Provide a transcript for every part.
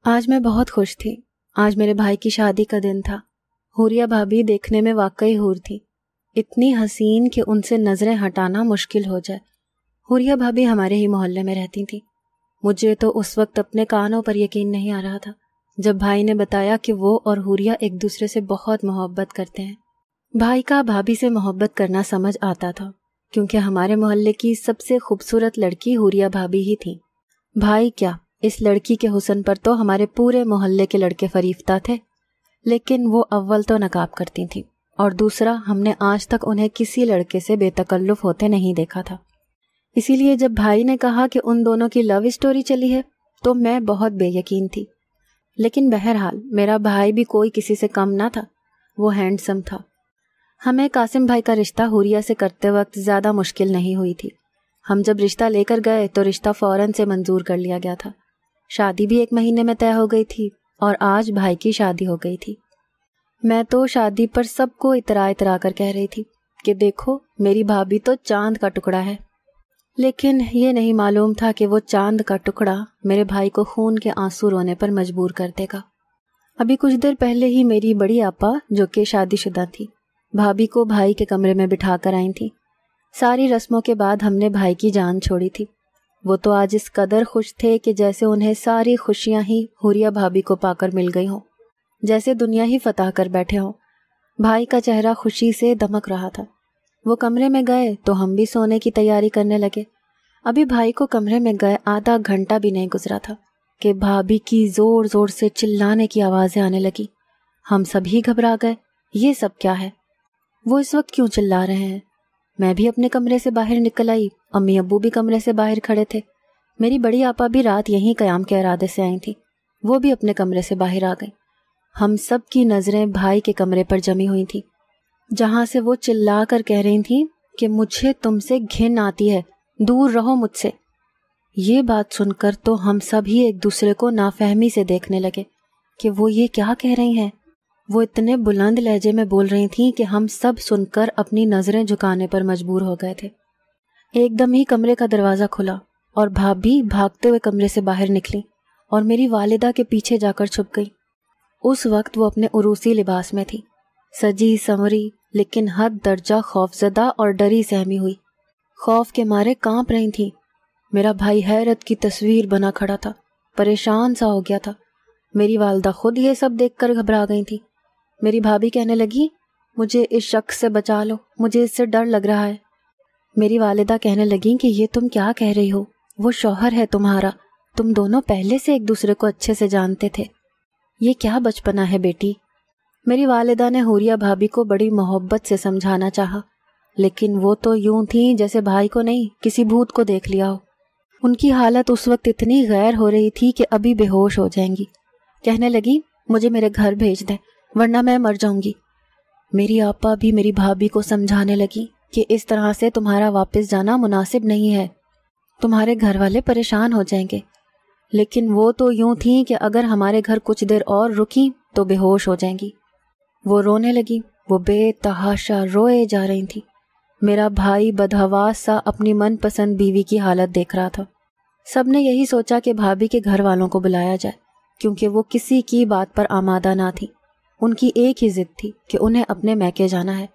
آج میں بہت خوش تھی۔ آج میرے بھائی کی شادی کا دن تھا۔ حوریہ بھابھی دیکھنے میں واقعی حور تھی، اتنی حسین کہ ان سے نظریں ہٹانا مشکل ہو جائے۔ حوریہ بھابھی ہمارے ہی محلے میں رہتی تھی۔ مجھے تو اس وقت اپنے کانوں پر یقین نہیں آ رہا تھا جب بھائی نے بتایا کہ وہ اور حوریہ ایک دوسرے سے بہت محبت کرتے ہیں۔ بھائی کا بھابھی سے محبت کرنا سمجھ آتا تھا کیونکہ ہمارے محلے کی سب سے خوبصورت لڑکی حوریہ بھابھی ہی تھی۔ بھائی کیا، اس لڑکی کے حسن پر تو ہمارے پورے محلے کے لڑکے فریفتہ تھے، لیکن وہ اول تو نقاب کرتی تھیں اور دوسرا ہم نے آج تک انہیں کسی لڑکے سے بے تکلف ہوتے نہیں دیکھا تھا۔ اسی لیے جب بھائی نے کہا کہ ان دونوں کی لو اسٹوری چلی ہے تو میں بہت بے یقین تھی، لیکن بہرحال میرا بھائی بھی کوئی کسی سے کم نہ تھا، وہ ہینڈسم تھا۔ ہمیں قاسم بھائی کا رشتہ حوریہ سے کرتے وقت زیادہ مشکل نہیں ہوئی تھی۔ ہم جب رشتہ لے کر گئے تو رشتہ فوراً سے منظور کر لیا گیا تھا۔ شادی بھی 1 مہینے میں طے ہو گئی تھی اور آج بھائی کی شادی ہو گئی تھی۔ میں تو شادی پر سب کو اترا کر کہہ رہی تھی کہ دیکھو میری بھابھی تو چاند کا ٹکڑا ہے، لیکن یہ نہیں معلوم تھا کہ وہ چاند کا ٹکڑا میرے بھائی کو خون کے آنسو رونے پر مجبور کر دے گا۔ ابھی کچھ دیر پہلے ہی میری بڑی آپا جو کہ شادی شدہ تھی، بھابھی کو بھائی کے کمرے میں بٹھا کر آئی تھی۔ ساری رسموں کے بعد ہم نے بھائی کی جان چھوڑی تھی۔ وہ تو آج اس قدر خوش تھے کہ جیسے انہیں ساری خوشیاں ہی حوریہ بھابھی کو پا کر مل گئی ہوں، جیسے دنیا ہی فتح کر بیٹھے ہوں۔ بھائی کا چہرہ خوشی سے دمک رہا تھا۔ وہ کمرے میں گئے تو ہم بھی سونے کی تیاری کرنے لگے۔ ابھی بھائی کو کمرے میں گئے آدھا گھنٹہ بھی نہیں گزرا تھا کہ بھابھی کی زور زور سے چلانے کی آوازیں آنے لگی۔ ہم سبھی گھبرا گئے، یہ سب کیا ہے؟ وہ اس وقت کیوں چلا رہے ہیں؟ میں بھی اپنے کمرے سے باہر نکل آئی، امی ابو بھی کمرے سے باہر کھڑے تھے۔ میری بڑی آپا بھی رات یہیں قیام کے ارادے سے آئی تھی، وہ بھی اپنے کمرے سے باہر آ گئی۔ ہم سب کی نظریں بھائی کے کمرے پر جمی ہوئی تھیں، جہاں سے وہ چلا کر کہہ رہی تھیں کہ مجھے تم سے گھن آتی ہے، دور رہو مجھ سے۔ یہ بات سن کر تو ہم سب ہی ایک دوسرے کو نافہمی سے دیکھنے لگے کہ وہ یہ کیا کہہ رہی ہیں۔ وہ اتنے بلند لہجے میں بول رہی تھیں کہ ہم سب سن کر اپنی نظریں جھکانے پر مجبور ہو گئے تھے۔ ایک دم ہی کمرے کا دروازہ کھلا اور بھابھی بھاگتے ہوئے کمرے سے باہر نکلی اور میری والدہ کے پیچھے جا کر چھپ گئی۔ اس وقت وہ اپنے عروسی لباس میں تھی، سجی سنوری لیکن حد درجہ خوفزدہ اور ڈری سہمی ہوئی۔ خوف کے مارے کانپ رہی تھیں۔ میرا بھائی حیرت کی تصویر بنا کھڑا تھا، پریشان سا ہو گیا تھا۔ میری والدہ خود یہ سب دیکھ کر گھبرا گئی تھی۔ میری بھابھی کہنے لگی، مجھے اس شخص سے بچا لو، مجھے اس سے ڈر لگ رہا ہے۔ میری والدہ کہنے لگیں کہ یہ تم کیا کہہ رہی ہو، وہ شوہر ہے تمہارا، تم دونوں پہلے سے ایک دوسرے کو اچھے سے جانتے تھے، یہ کیا بچپنا ہے بیٹی۔ میری والدہ نے حوریہ بھابھی کو بڑی محبت سے سمجھانا چاہا، لیکن وہ تو یوں تھیں جیسے بھائی کو نہیں کسی بھوت کو دیکھ لیا ہو۔ ان کی حالت اس وقت اتنی غیر ہو رہی تھی کہ ابھی بے ہوش ہو جائیں گی۔ کہنے لگی، مجھے میرے گھر بھیج دیں ورنہ میں مر جاؤں گی۔ میری آپا بھی میری بھابھی کو سمجھانے لگی کہ اس طرح سے تمہارا واپس جانا مناسب نہیں ہے، تمہارے گھر والے پریشان ہو جائیں گے۔ لیکن وہ تو یوں تھیں کہ اگر ہمارے گھر کچھ دیر اور رکیں تو بے ہوش ہو جائیں گی۔ وہ رونے لگی، وہ بے تحاشا روئے جا رہی تھی۔ میرا بھائی بدحواس سا اپنی من پسند بیوی کی حالت دیکھ رہا تھا۔ سب نے یہی سوچا کہ بھابھی کے گھر والوں کو بلایا جائے، کیونکہ وہ کسی کی بات پر آمادہ نہ تھی۔ ان کی ایک ہی ضد تھی کہ انہیں اپنے میکے جانا ہے۔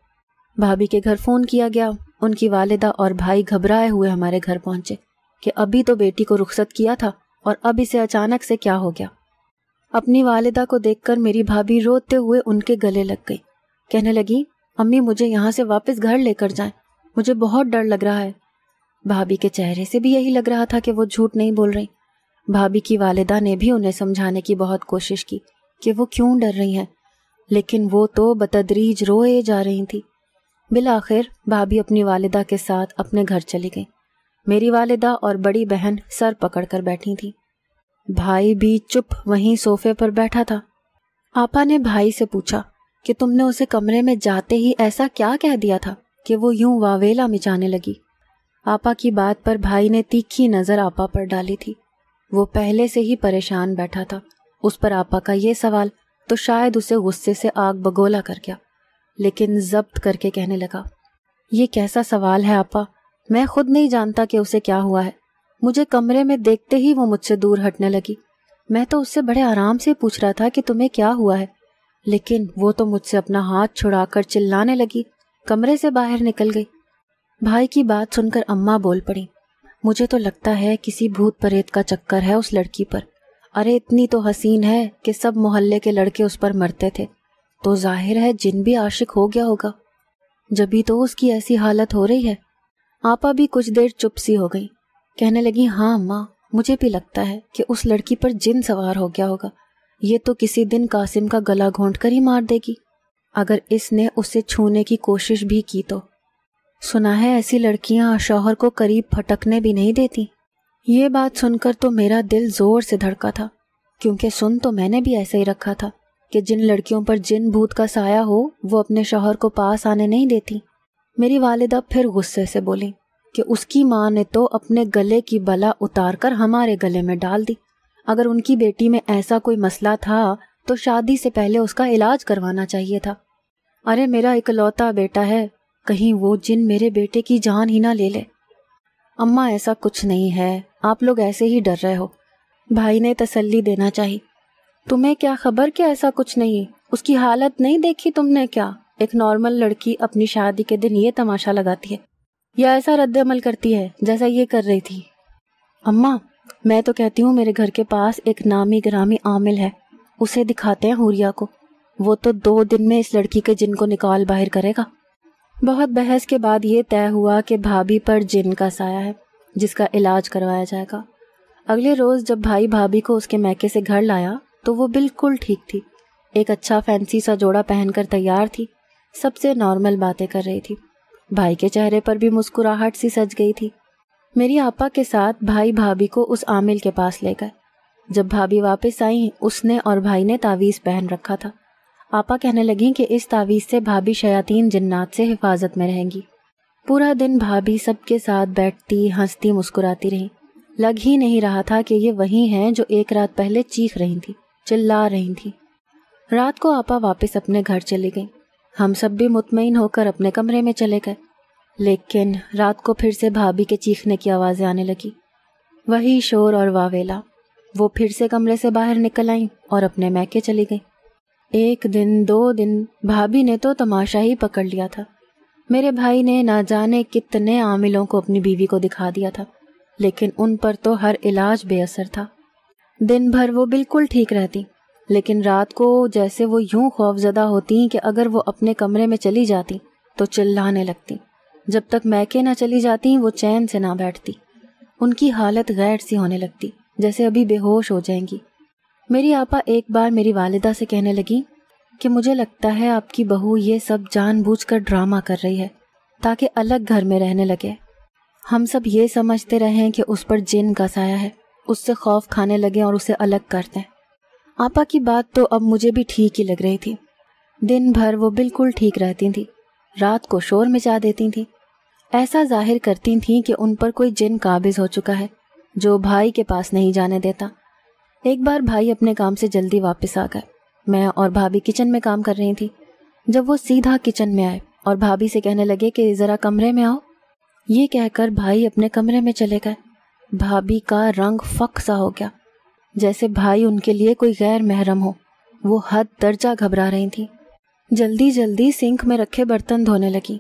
بھابھی کے گھر فون کیا گیا، ان کی والدہ اور بھائی گھبرائے ہوئے ہمارے گھر پہنچے کہ ابھی تو بیٹی کو رخصت کیا تھا اور اب اسے اچانک سے کیا ہو گیا۔ اپنی والدہ کو دیکھ کر میری بھابھی روتے ہوئے ان کے گلے لگ گئی، کہنے لگی، امی مجھے یہاں سے واپس گھر لے کر جائیں، مجھے بہت ڈر لگ رہا ہے۔ بھابھی کے چہرے سے بھی یہی لگ رہا تھا کہ وہ جھوٹ نہیں بول رہی۔ بھابھی کی والدہ نے بھی انہیں سمجھانے کی بہت کوشش کی کہ وہ کیوں ڈر رہی ہیں، لیکن وہ تو بتدریج روئے جا رہی تھی۔ بالآخر بھابھی اپنی والدہ کے ساتھ اپنے گھر چلی گئی۔ میری والدہ اور بڑی بہن سر پکڑ کر بیٹھی تھی، بھائی بھی چپ وہیں صوفے پر بیٹھا تھا۔ آپا نے بھائی سے پوچھا کہ تم نے اسے کمرے میں جاتے ہی ایسا کیا کہہ دیا تھا کہ وہ یوں واویلا مچانے لگی۔ آپا کی بات پر بھائی نے تیکھی نظر آپا پر ڈالی تھی۔ وہ پہلے سے ہی پریشان بیٹھا تھا، اس پر آپا کا یہ سوال تو شاید اسے غصے سے آگ بگولا کر گیا، لیکن ضبط کر کے کہنے لگا، یہ کیسا سوال ہے آپا، میں خود نہیں جانتا کہ اسے کیا ہوا ہے، مجھے کمرے میں دیکھتے ہی وہ مجھ سے دور ہٹنے لگی، میں تو اس سے بڑے آرام سے پوچھ رہا تھا کہ تمہیں کیا ہوا ہے، لیکن وہ تو مجھ سے اپنا ہاتھ چھڑا کر چلانے لگی، کمرے سے باہر نکل گئی۔ بھائی کی بات سن کر اماں بول پڑی، مجھے تو لگتا ہے کسی بھوت پریت کا چکر ہے اس لڑکی پر۔ ارے اتنی تو حسین ہے کہ سب محلے کے لڑکے اس پر مرتے تھے، تو ظاہر ہے جن بھی عاشق ہو گیا ہوگا، جبھی تو اس کی ایسی حالت ہو رہی ہے۔ آپا بھی کچھ دیر چپ سی ہو گئی، کہنے لگی، ہاں اماں، مجھے بھی لگتا ہے کہ اس لڑکی پر جن سوار ہو گیا ہوگا، یہ تو کسی دن قاسم کا گلا گھونٹ کر ہی مار دے گی، اگر اس نے اسے چھونے کی کوشش بھی کی تو۔ سنا ہے ایسی لڑکیاں شوہر کو قریب پھٹکنے بھی نہیں دیتی۔ یہ بات سن کر تو میرا دل زور سے دھڑکا تھا، کیونکہ سن تو میں نے بھی ایسے ہی رکھا تھا کہ جن لڑکیوں پر جن بھوت کا سایہ ہو وہ اپنے شوہر کو پاس آنے نہیں دیتی۔ میری والدہ پھر غصے سے بولی کہ اس کی ماں نے تو اپنے گلے کی بلا اتار کر ہمارے گلے میں ڈال دی، اگر ان کی بیٹی میں ایسا کوئی مسئلہ تھا تو شادی سے پہلے اس کا علاج کروانا چاہیے تھا۔ ارے میرا اکلوتا بیٹا ہے، کہیں وہ جن میرے بیٹے کی جان ہی نہ لے لے۔ اماں ایسا کچھ نہیں ہے، آپ لوگ ایسے ہی ڈر رہے ہو، بھائی نے تسلی دینا چاہی۔ تمہیں کیا خبر کہ ایسا کچھ نہیں، اس کی حالت نہیں دیکھی تم نے کیا؟ ایک نارمل لڑکی اپنی شادی کے دن یہ تماشا لگاتی ہے یا ایسا رد عمل کرتی ہے جیسا یہ کر رہی تھی؟ اماں میں تو کہتی ہوں میرے گھر کے پاس ایک نامی گرامی عامل ہے، اسے دکھاتے ہیں حوریہ کو، وہ تو 2 دن میں اس لڑکی کے جن کو نکال باہر کرے گا۔ بہت بحث کے بعد یہ طے ہوا کہ بھابھی پر جن کا سایہ ہے جس کا علاج کروایا جائے گا۔ اگلے روز جب بھائی بھابھی کو اس کے میکے سے گھر لایا تو وہ بالکل ٹھیک تھی، ایک اچھا فینسی سا جوڑا پہن کر تیار تھی، سب سے نارمل باتیں کر رہی تھی، بھائی کے چہرے پر بھی مسکراہٹ سی سج گئی تھی۔ میری آپا کے ساتھ بھائی بھابھی کو اس عامل کے پاس لے گئے۔ جب بھابھی واپس آئیں اس نے اور بھائی نے تعویذ پہن رکھا تھا۔ آپا کہنے لگیں کہ اس تعویذ سے بھابھی شیاطین جنات سے حفاظت میں رہیں گی۔ پورا دن بھابھی سب کے ساتھ بیٹھتی ہنستی مسکراتی رہی، لگ ہی نہیں رہا تھا کہ یہ وہی ہیں جو ایک رات پہلے چیخ رہی تھی، چلا رہی تھی۔ رات کو آپا واپس اپنے گھر چلی گئیں، ہم سب بھی مطمئن ہو کر اپنے کمرے میں چلے گئے، لیکن رات کو پھر سے بھابھی کے چیخنے کی آوازیں آنے لگی، وہی شور اور واویلا۔ وہ پھر سے کمرے سے باہر نکل آئیں اور اپنے میکے چلی گئیں۔ 1 دن 2 دن بھابھی نے تو تماشا ہی پکڑ لیا تھا۔ میرے بھائی نے نہ جانے کتنے عاملوں کو اپنی بیوی کو دکھا دیا تھا، لیکن ان پر تو ہر علاج بے اثر تھا۔ دن بھر وہ بالکل ٹھیک رہتی، لیکن رات کو جیسے وہ یوں خوفزدہ ہوتی کہ اگر وہ اپنے کمرے میں چلی جاتی تو چلانے لگتی، جب تک میکے نہ چلی جاتی وہ چین سے نہ بیٹھتی، ان کی حالت غیر سی ہونے لگتی، جیسے ابھی بے ہوش ہو جائیں گی۔ میری آپا ایک بار میری والدہ سے کہنے لگی کہ مجھے لگتا ہے آپ کی بہو یہ سب جان بوجھ کر ڈرامہ کر رہی ہے تاکہ الگ گھر میں رہنے لگے، ہم سب یہ سمجھتے رہیں کہ اس پر جن کا سایہ ہے، اس سے خوف کھانے لگے اور اسے الگ کر دیں۔ آپا کی بات تو اب مجھے بھی ٹھیک ہی لگ رہی تھی۔ دن بھر وہ بالکل ٹھیک رہتی تھیں، رات کو شور مچا دیتی تھیں، ایسا ظاہر کرتی تھیں کہ ان پر کوئی جن قابض ہو چکا ہے جو بھائی کے پاس نہیں جانے دیتا۔ ایک بار بھائی اپنے کام سے جلدی واپس آ گئے، میں اور بھابھی کچن میں کام کر رہی تھی۔ جب وہ سیدھا کچن میں آئے اور بھابھی سے کہنے لگے کہ ذرا کمرے میں آؤ، یہ کہہ کر بھائی اپنے کمرے میں چلے گئے۔ بھابھی کا رنگ فک سا ہو گیا، جیسے بھائی ان کے لیے کوئی غیر محرم ہو، وہ حد درجہ گھبرا رہی تھی۔ جلدی جلدی سنک میں رکھے برتن دھونے لگی۔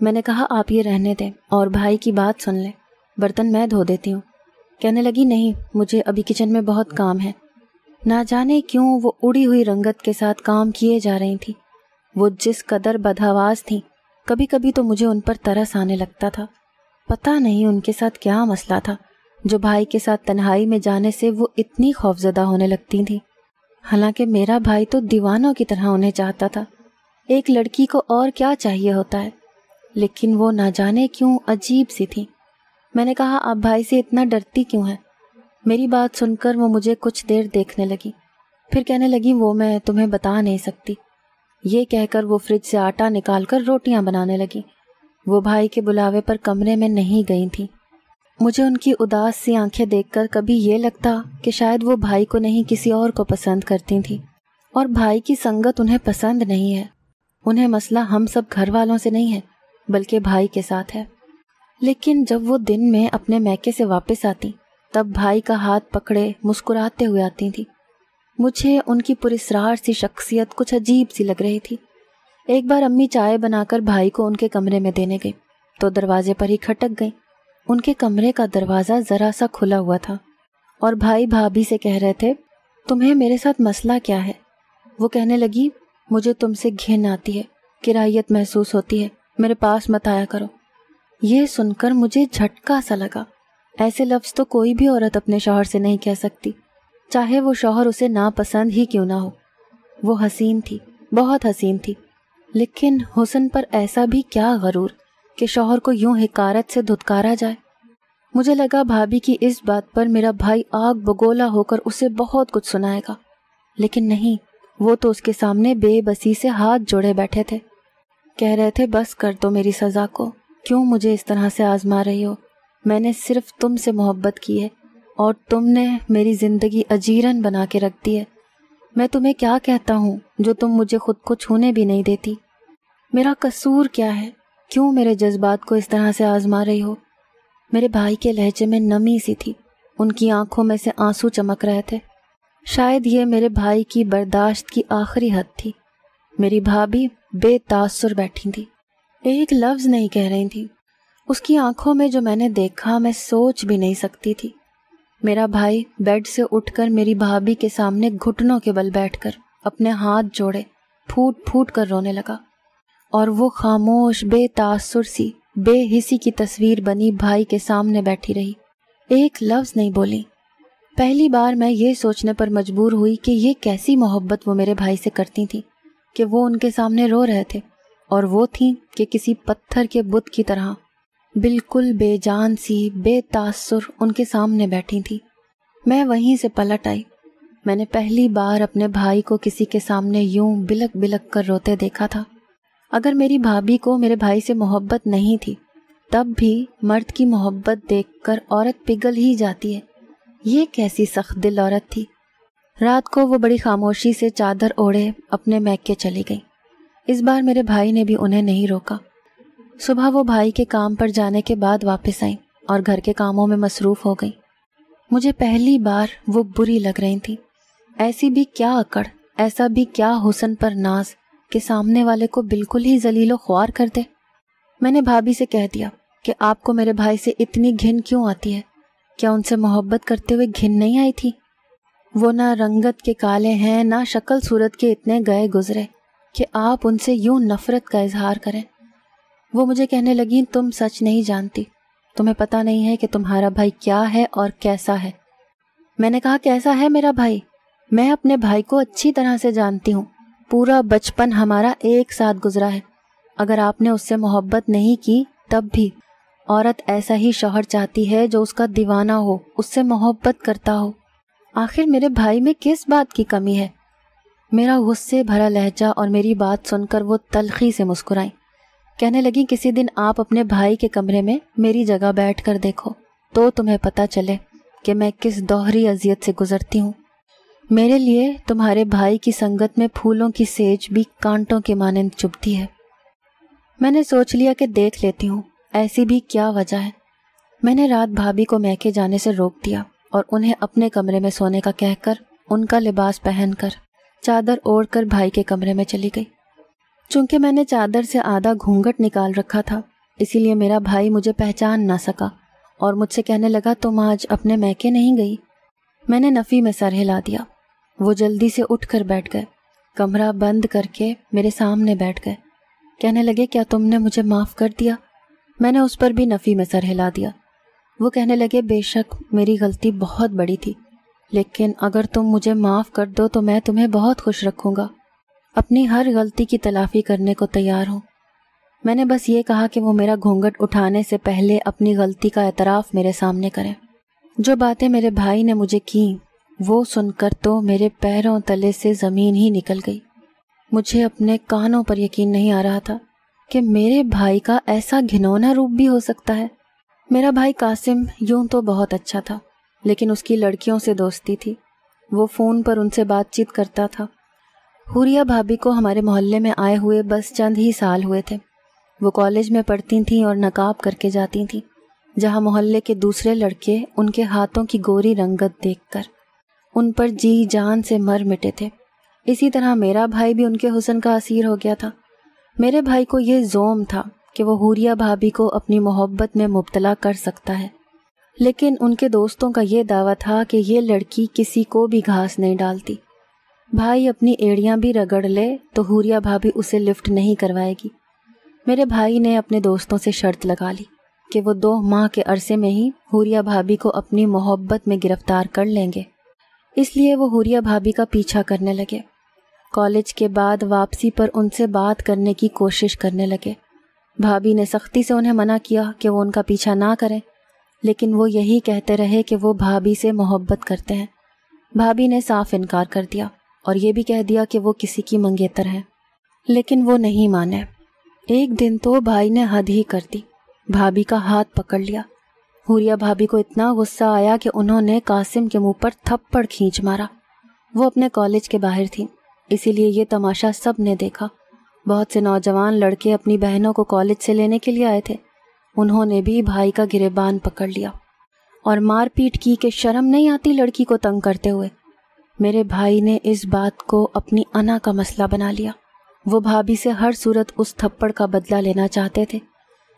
میں نے کہا آپ یہ رہنے دیں اور بھائی کی بات سن لیں، برتن میں دھو دیتی ہوں۔ کہنے لگی نہیں، مجھے ابھی کچن میں بہت کام ہے۔ نہ جانے کیوں وہ اڑی ہوئی رنگت کے ساتھ کام کیے جا رہی تھی، وہ جس قدر بدحواس تھیں، کبھی کبھی تو مجھے ان پر ترس آنے لگتا تھا۔ پتہ نہیں ان کے ساتھ کیا مسئلہ تھا جو بھائی کے ساتھ تنہائی میں جانے سے وہ اتنی خوفزدہ ہونے لگتی تھیں، حالانکہ میرا بھائی تو دیوانوں کی طرح انہیں چاہتا تھا۔ ایک لڑکی کو اور کیا چاہیے ہوتا ہے، لیکن وہ نہ جانے کیوں عجیب سی تھی۔ میں نے کہا آپ بھائی سے اتنا ڈرتی کیوں ہیں؟ میری بات سن کر وہ مجھے کچھ دیر دیکھنے لگی، پھر کہنے لگی وہ میں تمہیں بتا نہیں سکتی۔ یہ کہہ کر وہ فریج سے آٹا نکال کر روٹیاں بنانے لگی۔ وہ بھائی کے بلاوے پر کمرے میں نہیں گئی تھی۔ مجھے ان کی اداس سی آنکھیں دیکھ کر کبھی یہ لگتا کہ شاید وہ بھائی کو نہیں کسی اور کو پسند کرتی تھیں، اور بھائی کی سنگت انہیں پسند نہیں ہے۔ انہیں مسئلہ ہم سب گھر والوں سے نہیں ہے بلکہ بھائی کے ساتھ ہے۔ لیکن جب وہ دن میں اپنے میکے سے واپس آتی تب بھائی کا ہاتھ پکڑے مسکراتے ہوئے آتی تھی۔ مجھے ان کی پراسرار سی شخصیت کچھ عجیب سی لگ رہی تھی۔ ایک بار امی چائے بنا کر بھائی کو ان کے کمرے میں دینے گئی تو دروازے پر ہی کھٹک گئی۔ ان کے کمرے کا دروازہ ذرا سا کھلا ہوا تھا اور بھائی بھابھی سے کہہ رہے تھے، تمہیں میرے ساتھ مسئلہ کیا ہے؟ وہ کہنے لگی، مجھے تم سے گھن آتی ہے، کراہیت محسوس ہوتی ہے، میرے پاس مت آیا کرو۔ یہ سن کر مجھے جھٹکا سا لگا۔ ایسے لفظ تو کوئی بھی عورت اپنے شوہر سے نہیں کہہ سکتی، چاہے وہ شوہر اسے ناپسند ہی کیوں نہ ہو۔ وہ حسین تھی، بہت حسین تھی، لیکن حسن پر ایسا بھی کیا غرور کہ شوہر کو یوں حقارت سے دھتکارا جائے۔ مجھے لگا بھابھی کی اس بات پر میرا بھائی آگ بگولا ہو کر اسے بہت کچھ سنائے گا، لیکن نہیں، وہ تو اس کے سامنے بے بسی سے ہاتھ جوڑے بیٹھے تھے۔ کہہ رہے تھے، بس کر دو میری سزا کو، کیوں مجھے اس طرح سے آزما رہی ہو؟ میں نے صرف تم سے محبت کی ہے اور تم نے میری زندگی اجیرن بنا کے رکھ دی ہے۔ میں تمہیں کیا کہتا ہوں جو تم مجھے خود کو چھونے بھی نہیں دیتی؟ میرا قصور کیا ہے؟ کیوں میرے جذبات کو اس طرح سے آزما رہی ہو؟ میرے بھائی کے لہجے میں نمی سی تھی، ان کی آنکھوں میں سے آنسو چمک رہے تھے۔ شاید یہ میرے بھائی کی برداشت کی آخری حد تھی۔ میری بھابھی بے تاثر بیٹھی تھی، ایک لفظ نہیں کہہ رہی تھی۔ اس کی آنکھوں میں جو میں نے دیکھا میں سوچ بھی نہیں سکتی تھی۔ میرا بھائی بیڈ سے اٹھ کر میری بھابھی کے سامنے گھٹنوں کے بل بیٹھ کر اپنے ہاتھ جوڑے پھوٹ پھوٹ کر رونے لگا، اور وہ خاموش بے تاثر سی بے حسی کی تصویر بنی بھائی کے سامنے بیٹھی رہی، ایک لفظ نہیں بولی۔ پہلی بار میں یہ سوچنے پر مجبور ہوئی کہ یہ کیسی محبت وہ میرے بھائی سے کرتی تھی کہ وہ ان کے سامنے رو رہے تھے، اور وہ تھی کہ کسی پتھر کے بت کی طرح بالکل بے جان سی بے تاثر ان کے سامنے بیٹھی تھی۔ میں وہیں سے پلٹ آئی۔ میں نے پہلی بار اپنے بھائی کو کسی کے سامنے یوں بلک بلک کر روتے دیکھا تھا۔ اگر میری بھابھی کو میرے بھائی سے محبت نہیں تھی، تب بھی مرد کی محبت دیکھ کر عورت پگھل ہی جاتی ہے۔ یہ کیسی سخت دل عورت تھی۔ رات کو وہ بڑی خاموشی سے چادر اوڑھے اپنے میکے چلی گئی۔ اس بار میرے بھائی نے بھی انہیں نہیں روکا۔ صبح وہ بھائی کے کام پر جانے کے بعد واپس آئیں اور گھر کے کاموں میں مصروف ہو گئیں۔ مجھے پہلی بار وہ بری لگ رہی تھی۔ ایسی بھی کیا اکڑ، ایسا بھی کیا حسن پر ناز کہ سامنے والے کو بالکل ہی ذلیل و خوار کر دے۔ میں نے بھابھی سے کہہ دیا کہ آپ کو میرے بھائی سے اتنی گھن کیوں آتی ہے؟ کیا ان سے محبت کرتے ہوئے گھن نہیں آئی تھی؟ وہ نہ رنگت کے کالے ہیں، نہ شکل صورت کے اتنے گئے گزرے کہ آپ ان سے یوں نفرت کا اظہار کریں۔ وہ مجھے کہنے لگیں، تم سچ نہیں جانتی، تمہیں پتہ نہیں ہے کہ تمہارا بھائی کیا ہے اور کیسا ہے۔ میں نے کہا، کیسا ہے میرا بھائی؟ میں اپنے بھائی کو اچھی طرح سے جانتی ہوں، پورا بچپن ہمارا ایک ساتھ گزرا ہے۔ اگر آپ نے اس سے محبت نہیں کی تب بھی عورت ایسا ہی شوہر چاہتی ہے جو اس کا دیوانہ ہو، اس سے محبت کرتا ہو۔ آخر میرے بھائی میں کس بات کی کمی ہے؟ میرا غصے بھرا لہجہ اور میری بات سن کر وہ تلخی سے مسکرائیں۔ کہنے لگی، کسی دن آپ اپنے بھائی کے کمرے میں میری جگہ بیٹھ کر دیکھو تو تمہیں پتہ چلے کہ میں کس دوہری اذیت سے گزرتی ہوں۔ میرے لیے تمہارے بھائی کی سنگت میں پھولوں کی سیج بھی کانٹوں کے مانند چبھتی ہے۔ میں نے سوچ لیا کہ دیکھ لیتی ہوں، ایسی بھی کیا وجہ ہے۔ میں نے رات بھابھی کو میکے جانے سے روک دیا اور انہیں اپنے کمرے میں سونے کا کہہ کر ان کا لباس پہن کر چادر اوڑھ کر بھائی کے کمرے میں چلی گئی۔ چونکہ میں نے چادر سے آدھا گھونگھٹ نکال رکھا تھا، اسی لیے میرا بھائی مجھے پہچان نہ سکا اور مجھ سے کہنے لگا، تم آج اپنے میکے نہیں گئی؟ میں نے نفی میں سر ہلا دیا۔ وہ جلدی سے اٹھ کر بیٹھ گئے، کمرہ بند کر کے میرے سامنے بیٹھ گئے۔ کہنے لگے، کیا تم نے مجھے معاف کر دیا؟ میں نے اس پر بھی نفی میں سر ہلا دیا۔ وہ کہنے لگے، بے شک میری غلطی بہت بڑی تھی، لیکن اگر تم مجھے معاف کر دو تو میں تمہیں بہت خوش رکھوں گا، اپنی ہر غلطی کی تلافی کرنے کو تیار ہوں۔ میں نے بس یہ کہا کہ وہ میرا گھونگھٹ اٹھانے سے پہلے اپنی غلطی کا اعتراف میرے سامنے کریں۔ جو باتیں میرے بھائی نے مجھے کی وہ سن کر تو میرے پیروں تلے سے زمین ہی نکل گئی۔ مجھے اپنے کانوں پر یقین نہیں آ رہا تھا کہ میرے بھائی کا ایسا گھنونا روپ بھی ہو سکتا ہے۔ میرا بھائی قاسم یوں تو بہت اچھا تھا، لیکن اس کی لڑکیوں سے دوستی تھی، وہ فون پر ان سے بات چیت کرتا تھا۔ حوریہ بھابھی کو ہمارے محلے میں آئے ہوئے بس چند ہی سال ہوئے تھے۔ وہ کالج میں پڑھتی تھیں اور نقاب کر کے جاتی تھیں۔ جہاں محلے کے دوسرے لڑکے ان کے ہاتھوں کی گوری رنگت دیکھ کر ان پر جی جان سے مر مٹے تھے، اسی طرح میرا بھائی بھی ان کے حسن کا اسیر ہو گیا تھا۔ میرے بھائی کو یہ زوم تھا کہ وہ حوریہ بھابھی کو اپنی محبت میں مبتلا کر سکتا ہے، لیکن ان کے دوستوں کا یہ دعویٰ تھا کہ یہ لڑکی کسی کو بھی گھاس نہیں ڈالتی، بھائی اپنی ایڑیاں بھی رگڑ لے تو حوریہ بھابھی اسے لفٹ نہیں کروائے گی۔ میرے بھائی نے اپنے دوستوں سے شرط لگا لی کہ وہ 2 ماہ کے عرصے میں ہی حوریہ بھابھی کو اپنی محبت میں گرفتار کر لیں گے، اس لیے وہ حوریہ بھابھی کا پیچھا کرنے لگے۔ کالج کے بعد واپسی پر ان سے بات کرنے کی کوشش کرنے لگے۔ بھابھی نے سختی سے انہیں منع کیا کہ وہ ان کا پیچھا نہ کریں، لیکن وہ یہی کہتے رہے کہ وہ بھابھی سے محبت کرتے ہیں۔ بھابھی نے صاف انکار کر دیا اور یہ بھی کہہ دیا کہ وہ کسی کی منگیتر ہیں، لیکن وہ نہیں مانے۔ ایک دن تو بھائی نے حد ہی کر دی، بھابھی کا ہاتھ پکڑ لیا۔ حوریہ بھابھی کو اتنا غصہ آیا کہ انہوں نے قاسم کے منہ پر تھپڑ کھینچ مارا۔ وہ اپنے کالج کے باہر تھی، اسی لیے یہ تماشا سب نے دیکھا۔ بہت سے نوجوان لڑکے اپنی بہنوں کو کالج سے لینے کے لیے آئے تھے، انہوں نے بھی بھائی کا گریبان پکڑ لیا اور مار پیٹ کی کہ شرم نہیں آتی لڑکی کو تنگ کرتے ہوئے۔ میرے بھائی نے اس بات کو اپنی انا کا مسئلہ بنا لیا۔ وہ بھابھی سے ہر صورت اس تھپڑ کا بدلہ لینا چاہتے تھے،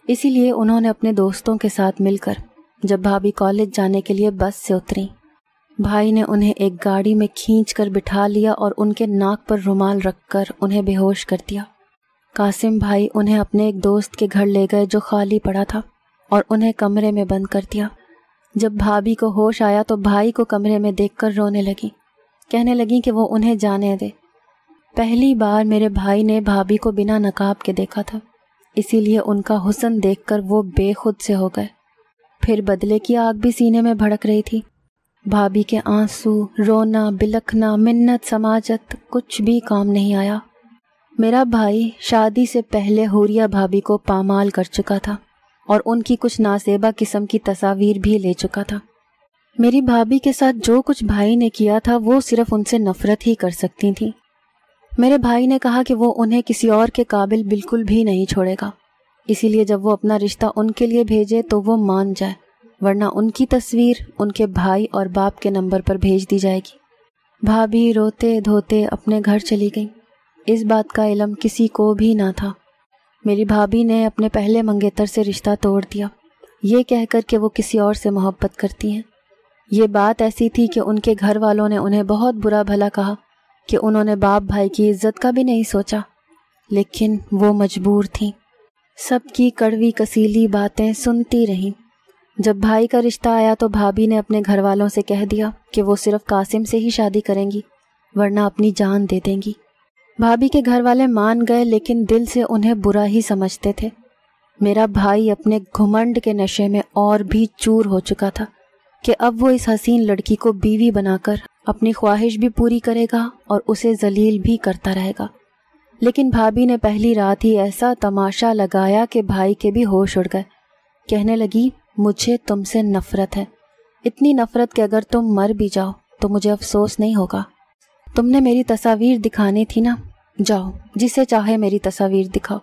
اسی لیے انہوں نے اپنے دوستوں کے ساتھ مل کر جب بھابھی کالج جانے کے لیے بس سے اتری، بھائی نے انہیں ایک گاڑی میں کھینچ کر بٹھا لیا اور ان کے ناک پر رومال رکھ کر انہیں بے ہوش کر دیا۔ قاسم بھائی انہیں اپنے ایک دوست کے گھر لے گئے جو خالی پڑا تھا اور انہیں کمرے میں بند کر دیا۔ جب بھابھی کو ہوش آیا تو بھائی کو کمرے میں دیکھ کر رونے لگی، کہنے لگی کہ وہ انہیں جانے دے۔ پہلی بار میرے بھائی نے بھابھی کو بنا نقاب کے دیکھا تھا، اسی لیے ان کا حسن دیکھ کر وہ بے خود سے ہو گئے۔ پھر بدلے کی آگ بھی سینے میں بھڑک رہی تھی۔ بھابھی کے آنسو، رونا، بلکنا، منت سماجت کچھ بھی کام نہیں آیا۔ میرا بھائی شادی سے پہلے حوریہ بھابھی کو پامال کر چکا تھا اور ان کی کچھ ناسیبہ قسم کی تصاویر بھی لے چکا تھا۔ میری بھابھی کے ساتھ جو کچھ بھائی نے کیا تھا وہ صرف ان سے نفرت ہی کر سکتی تھی۔ میرے بھائی نے کہا کہ وہ انہیں کسی اور کے قابل بالکل بھی نہیں چھوڑے گا، اسی لیے جب وہ اپنا رشتہ ان کے لیے بھیجے تو وہ مان جائے، ورنہ ان کی تصویر ان کے بھائی اور باپ کے نمبر پر بھیج دی جائے گی۔ بھابھی روتے دھوتے اپنے گھر چلی گئی۔ اس بات کا علم کسی کو بھی نہ تھا۔ میری بھابھی نے اپنے پہلے منگیتر سے رشتہ توڑ دیا، یہ کہہ کر کہ وہ کسی اور سے محبت کرتی ہیں۔ یہ بات ایسی تھی کہ ان کے گھر والوں نے انہیں بہت برا بھلا کہا کہ انہوں نے باپ بھائی کی عزت کا بھی نہیں سوچا، لیکن وہ مجبور تھیں۔ سب کی کڑوی کسیلی باتیں سنتی رہیں۔ جب بھائی کا رشتہ آیا تو بھابھی نے اپنے گھر والوں سے کہہ دیا کہ وہ صرف قاسم سے ہی شادی کریں گی، ورنہ اپنی جان دے دیں گی۔ بھابھی کے گھر والے مان گئے، لیکن دل سے انہیں برا ہی سمجھتے تھے۔ میرا بھائی اپنے گھمنڈ کے نشے میں اور بھی چور ہو چکا تھا کہ اب وہ اس حسین لڑکی کو بیوی بنا کر اپنی خواہش بھی پوری کرے گا اور اسے ذلیل بھی کرتا رہے گا۔ لیکن بھابھی نے پہلی رات ہی ایسا تماشا لگایا کہ بھائی کے بھی ہوش اڑ گئے۔ کہنے لگی، مجھے تم سے نفرت ہے، اتنی نفرت کہ اگر تم مر بھی جاؤ تو مجھے افسوس نہیں ہوگا۔ تم نے میری تصاویر دکھانی تھی نا، جاؤ جسے چاہے میری تصاویر دکھاؤ،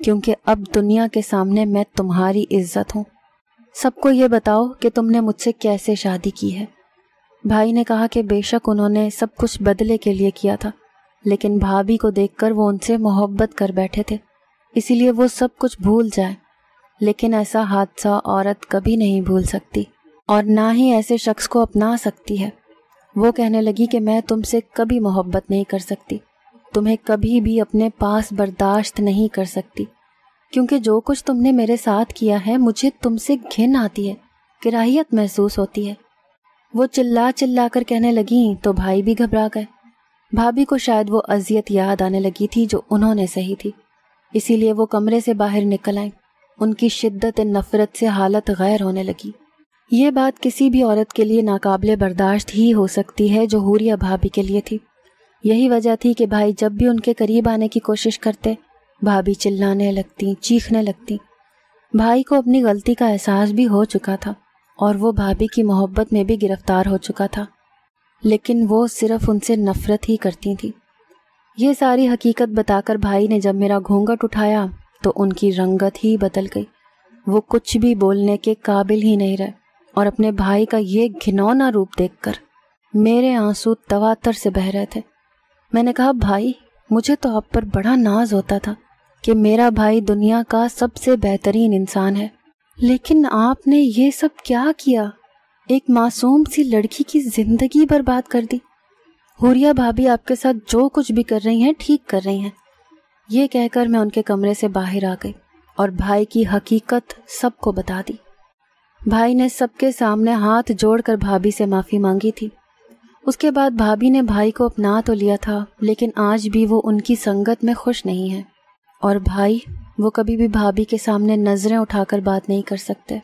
کیونکہ اب دنیا کے سامنے میں تمہاری عزت ہوں۔ سب کو یہ بتاؤ کہ تم نے مجھ سے کیسے شادی کی ہے۔ بھائی نے کہا کہ بے شک انہوں نے سب کچھ بدلے کے لیے کیا تھا، لیکن بھابھی کو دیکھ کر وہ ان سے محبت کر بیٹھے تھے، اسی لیے وہ سب کچھ بھول جائیں۔ لیکن ایسا حادثہ عورت کبھی نہیں بھول سکتی اور نہ ہی ایسے شخص کو اپنا سکتی ہے۔ وہ کہنے لگی کہ میں تم سے کبھی محبت نہیں کر سکتی، تمہیں کبھی بھی اپنے پاس برداشت نہیں کر سکتی، کیونکہ جو کچھ تم نے میرے ساتھ کیا ہے مجھے تم سے گھن آتی ہے، کراہیت محسوس ہوتی ہے۔ وہ چلا چلا کر کہنے لگیں تو بھائی بھی گھبرا گئے۔ بھابھی کو شاید وہ اذیت یاد آنے لگی تھی جو انہوں نے سہی تھی، اسی لیے وہ کمرے سے باہر نکل آئیں۔ ان کی شدت نفرت سے حالت غیر ہونے لگی۔ یہ بات کسی بھی عورت کے لیے ناقابل برداشت ہی ہو سکتی ہے جو حوریہ بھابھی کے لیے تھی۔ یہی وجہ تھی کہ بھائی جب بھی ان کے قریب آنے کی کوشش کرتے، بھابھی چلانے لگتی، چیخنے لگتی۔ بھائی کو اپنی غلطی کا احساس بھی ہو چکا تھا اور وہ بھابھی کی محبت میں بھی گرفتار ہو چکا تھا، لیکن وہ صرف ان سے نفرت ہی کرتی تھی۔ یہ ساری حقیقت بتا کر بھائی نے جب میرا گھونگھٹ اٹھایا تو ان کی رنگت ہی بدل گئی۔ وہ کچھ بھی بولنے کے قابل ہی نہیں رہے، اور اپنے بھائی کا یہ گھنونا روپ دیکھ کر میرے آنسو تواتر سے بہہ رہے تھے۔ میں نے کہا، بھائی، مجھے تو آپ پر بڑا ناز ہوتا تھا کہ میرا بھائی دنیا کا سب سے بہترین انسان ہے، لیکن آپ نے یہ سب کیا کیا؟ ایک معصوم سی لڑکی کی زندگی برباد کر دی۔ حوریہ بھابھی آپ کے ساتھ جو کچھ بھی کر رہی ہیں ٹھیک کر رہی ہیں۔ یہ کہہ کر میں ان کے کمرے سے باہر آ گئی اور بھائی کی حقیقت سب کو بتا دی۔ بھائی نے سب کے سامنے ہاتھ جوڑ کر بھابھی سے معافی مانگی تھی۔ اس کے بعد بھابھی نے بھائی کو اپنا تو لیا تھا، لیکن آج بھی وہ ان کی سنگت میں خوش نہیں ہے، اور بھائی، وہ کبھی بھی بھابھی کے سامنے نظریں اٹھا کر بات نہیں کر سکتے۔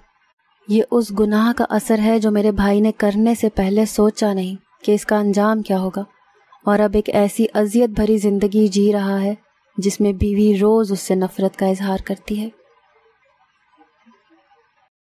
یہ اس گناہ کا اثر ہے جو میرے بھائی نے کرنے سے پہلے سوچا نہیں کہ اس کا انجام کیا ہوگا، اور اب ایک ایسی اذیت بھری زندگی جی رہا ہے جس میں بیوی روز اس سے نفرت کا اظہار کرتی ہے۔